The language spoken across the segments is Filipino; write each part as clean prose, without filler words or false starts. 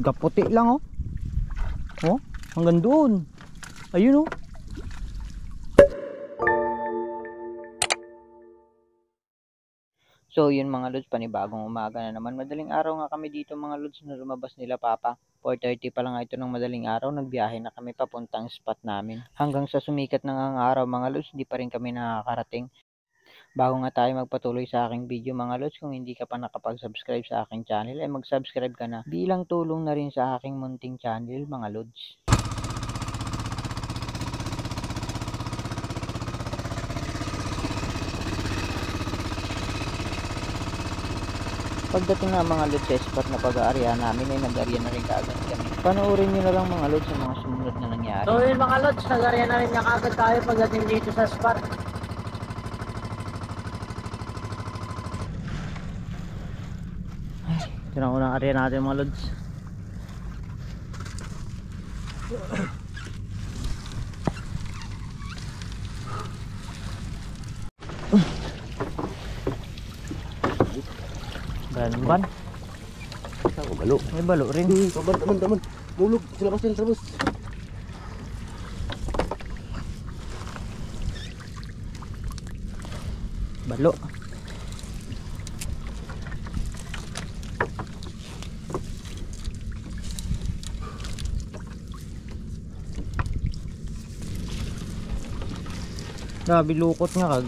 kaputi lang oh. Oh, hanggang doon. Ayun oh. So yun mga lods, panibagong umaga na naman. Madaling araw nga kami dito mga lods na lumabas nila papa. 4:30 pa lang ito ng madaling araw, nagbiyahe na kami papuntang spot namin. Hanggang sa sumikat na ang araw mga lods, di pa rin kami nakakarating. Bago nga tayo magpatuloy sa aking video mga lods, kung hindi ka pa nakapag-subscribe sa aking channel, ay mag-subscribe ka na bilang tulong na rin sa aking munting channel mga lods. Pagdating na mga lods sa spot na pag-aarya namin ay nag-aarya na rin kaagad kami. Panoorin nyo na lang mga lods sa mga sumunod na nangyari. So yun mga lods, nag-aarya na rin kaagad tayo pagdating dito sa spot. Ito na unang area natin mga lods. Ban. Saan balo? May balo rin. Taman. Mulog. Silabas. Balo. Grabe lukot nga kag.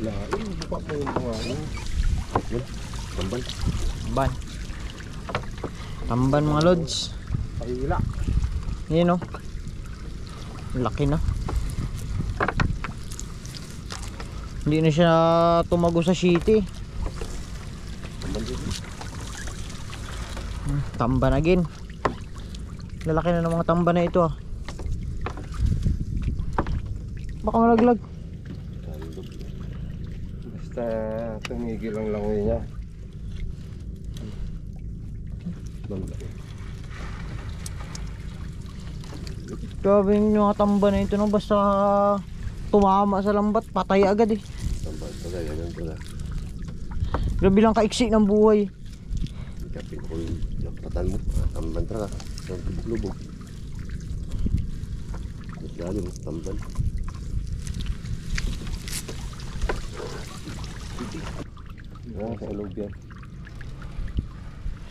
Lain, buka mo yung mga ano. Tamban mga lods. Pahila. Yan o. Laki na. Hindi na siya tumago sa city. Tamban again. Lalaki na ng mga tamban na ito ah. Baka malaglag. Basta tumigil ang langoy niya. Grabe yung mga tamban na ito no. Basta tumama sa lambat, patay agad eh. Tamban talaga, ganun pala. Grabe lang kaiksi ng buhay. Ikapin ko yung lapatan mo. Tamban talaga. Sa lubog-lubog. Mas lalim, tamban. Sa ilog yan.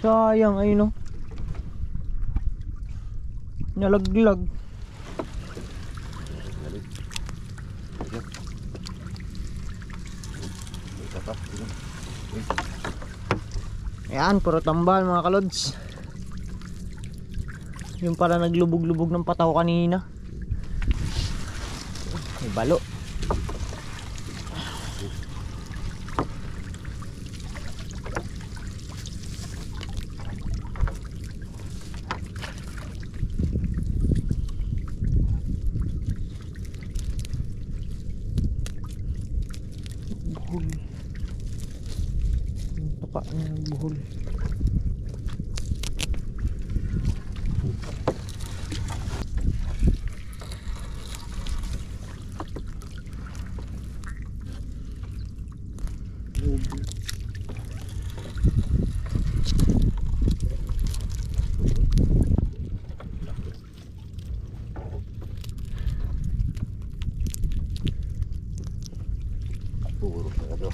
Sayang ay no. Nalaglag. Ayan, puro tambal mga kalods. Yung pala naglubog-lubog ng pataw kanina. May balo. Buhol. Yung tapa niya ng buhol. Puro na ito.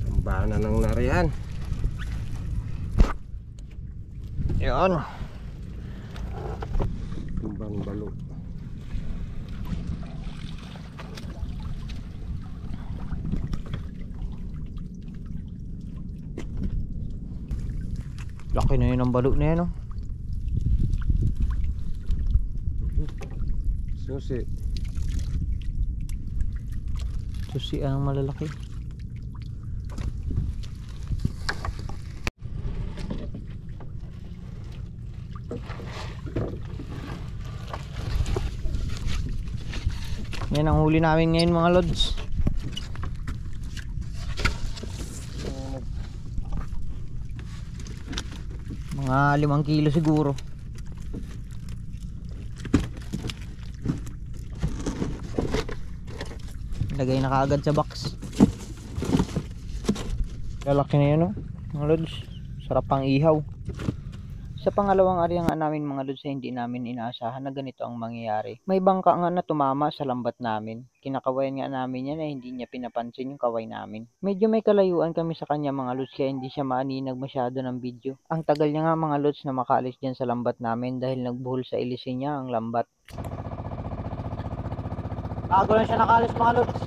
Tambahan ng narihan. Yan. Tumbang balo. Laki na yun ang balo na yan oh. Susi. Susi ang malalaki. Yan ang huli namin ngayon mga lods. Mga 5 kilo siguro. Lagay na kaagad sa box. Lalaki na yun, no? Mga lods. Sarap pang ihaw. Sa pangalawang area nga namin mga lods, hindi namin inaasahan na ganito ang mangyayari. May bangka nga na tumama sa lambat namin. Kinakawayan nga namin yan na hindi niya pinapansin yung kaway namin. Medyo may kalayuan kami sa kanya mga lods kaya hindi siya maaninag masyado ng video. Ang tagal niya nga mga lods na makaalis dyan sa lambat namin dahil nagbuhol sa ilisin niya ang lambat. Bago lang siya nakalis mga lods.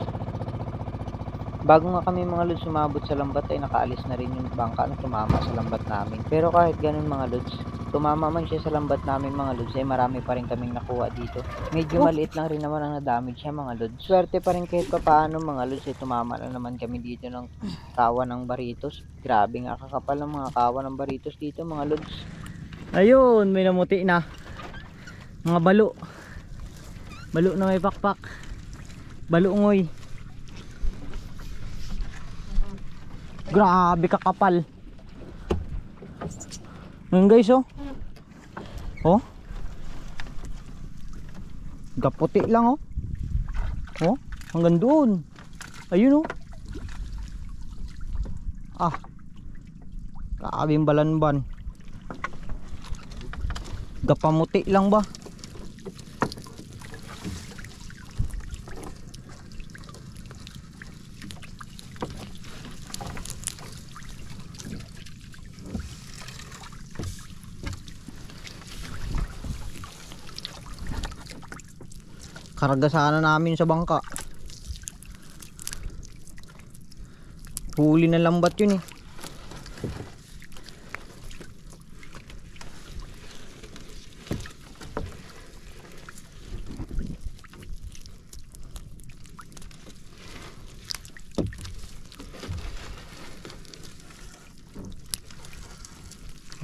Bago nga kami mga lods sumabot sa lambat ay nakaalis na rin yung bangka na tumama sa lambat namin. Pero kahit ganun mga lods, tumama man siya sa lambat namin mga lods ay marami pa rin kaming nakuha dito. Medyo maliit lang rin naman ang na-damage siya mga lods. Swerte pa rin kahit papaano mga lods ay tumama na naman kami dito ng kawa ng baritos. Grabe nga kakapal ng mga kawa ng baritos dito mga lods. Ayun, may namuti na. Mga balo. Balo na may pakpak. Balungoy. Grabe kakapal. Ngayon guys oh. Oh. Gaputi lang oh. Oh, hanggang doon. Ayun oh. Ah. Grabe yung balanban. Gapamuti lang ba? Karga sana namin sa bangka. Huli na lambat yun eh.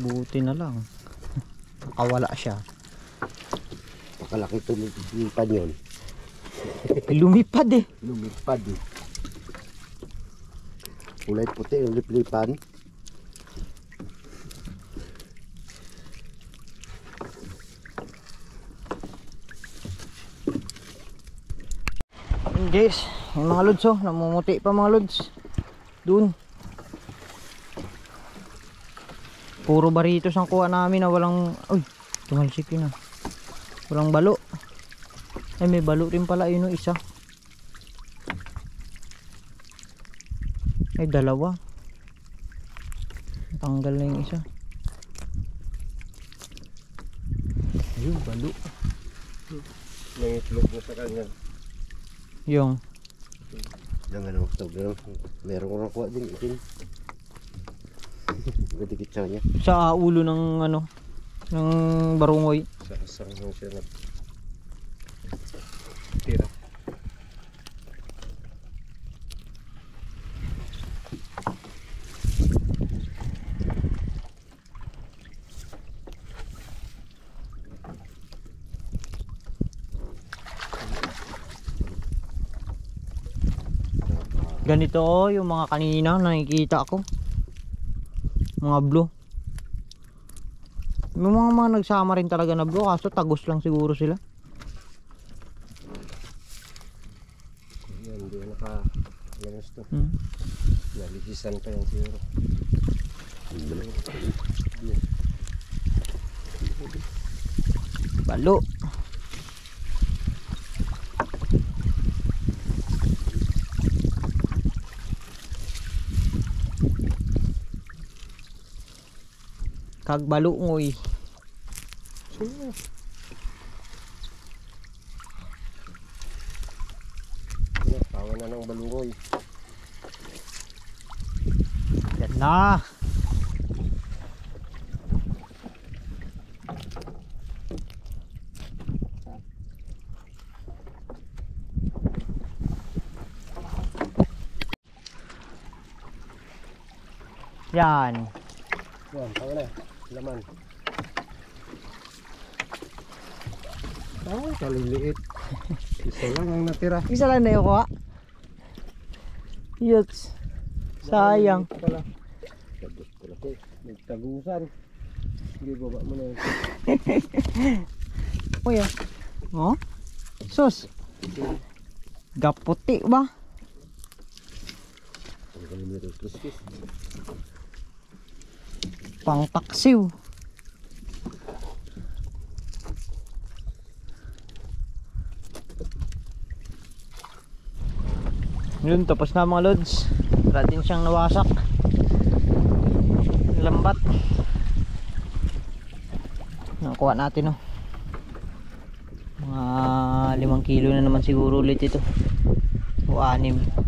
Buti na lang. Nakawala siya. Pakalaki tumipad yun. Lumipad eh. Lumipad eh. Kulay puti yung liplipan. Guys, yung mga lods oh, namumuti pa mga lods. Doon. Puro baritos ang kuha namin na walang, uy, tumalsik yun ah. Walang balo. Ay may balo rin pala yun isa. Ay dalawa. Tanggal na yung isa. Ayun balo. May itlog mo sa kanya. Yung Yang ano, meron ko nakuha din itin. Gadikit sa kanya. sa ulo ng ano, ng barungoy. Sa asang siya na tira. Ganito oh, yung mga kanina nakikita ko. Mga blue. May mga nagsama rin talaga na blue kaso tagos lang siguro sila. Yan, hindi naka lamas to. Hmm. Naligisan pa yan siguro. Balo. Kagbalungoy. Tawa na ng balungoy. Yan na. Yan. Yan, tawa na. Laman. Ay, kaliliit. Isa lang ang natira. Isa lang na yung kuha. Yuts. Sayang. Pala. Tagus ko lang. Nagtagusan. Sige, baba mo na yun. Uy ah. Oh? Sus. Gaputi ba? Ang kalimutan yung kriskis. Pangpaksiw. Yun, tapos na mga lods. Wala din siyang nawasak. Lambat. Nakuha natin, oh. Mga 5 kilo na naman siguro ulit ito. O 6.